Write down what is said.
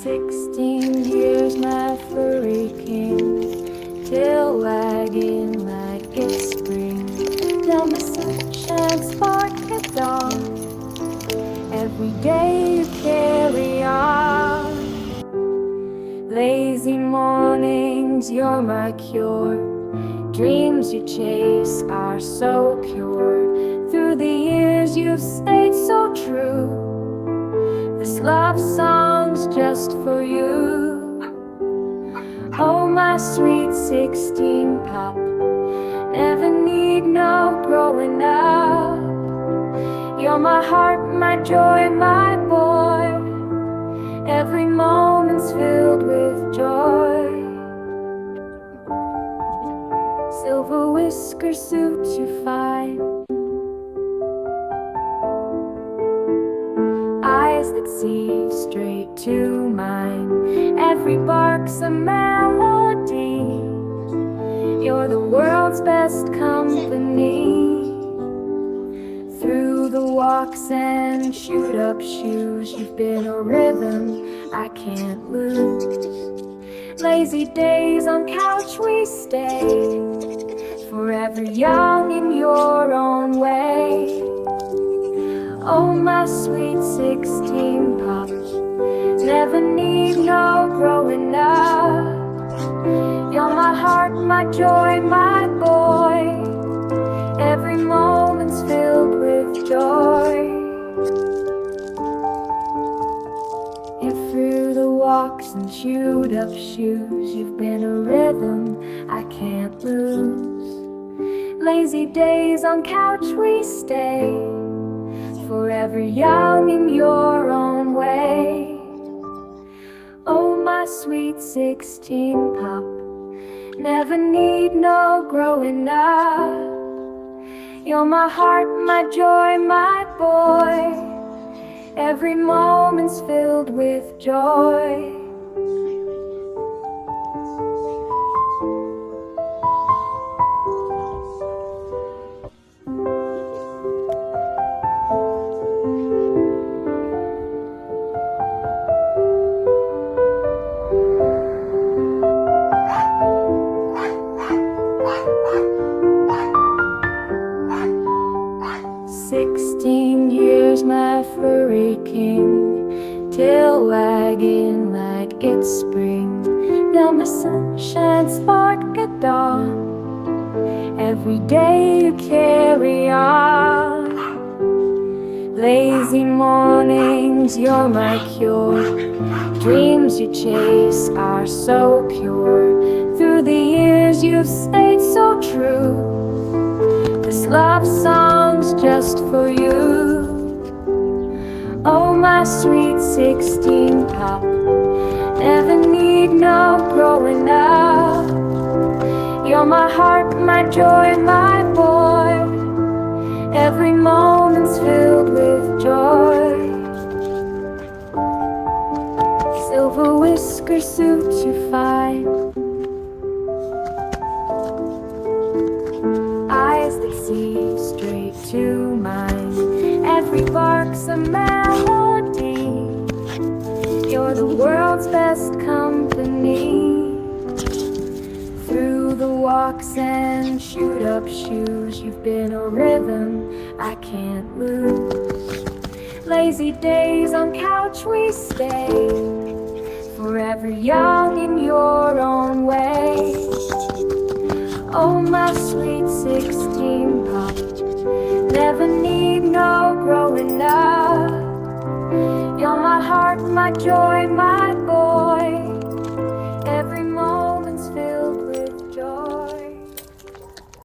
16 years, my furry king, tail wagging like it's spring. Till the sunshine spark at dawn, every day you carry on. Lazy mornings, you're my cure. Dreams you chase are so pure. Through the years you've stayed so true. This love song's just for you. Oh, my sweet 16 pup, never need no growing up. You're my heart, my joy, my boy. Every moment's filled with joy. Silver whisker suits you fine, eyes that see straight to mine. Every bark's a melody. You're the world's best company. Through the walks and shoot-up shoes, you've been a rhythm I can't lose. Lazy days on couch we stay, forever young in your own way. Oh, my sweet 16 pup, never need no growing up. You're my heart, my joy, my boy. Every moment's filled with joy. And through the walks and shoot-up shoes, you've been a rhythm I can't lose. Lazy days on couch we stay, forever young in your own way. Oh, my sweet 16 pup, never need no growing up. You're my heart, my joy, my boy. Every moment's filled with joy. Years, my furry king, tail wagging like it's spring. Now my sunshine spark at dawn, every day you carry on. Lazy mornings, you're my cure. Dreams you chase are so pure. Through the years you've stayed so true. This love song's just for you. Oh, my sweet 16 pup, never need no growing up. You're my heart, my joy, my boy. Every moment's filled with joy. Silver whisker suits you fine, eyes that see straight to mine. Every bark's a melody. You're the world's best company. Through the walks and shoot-up shoes, you've been a rhythm I can't lose. Lazy days on couch we stay, forever young in your own way. Oh, my sweet 16 pup, never need no growing up. You're my heart, my joy, my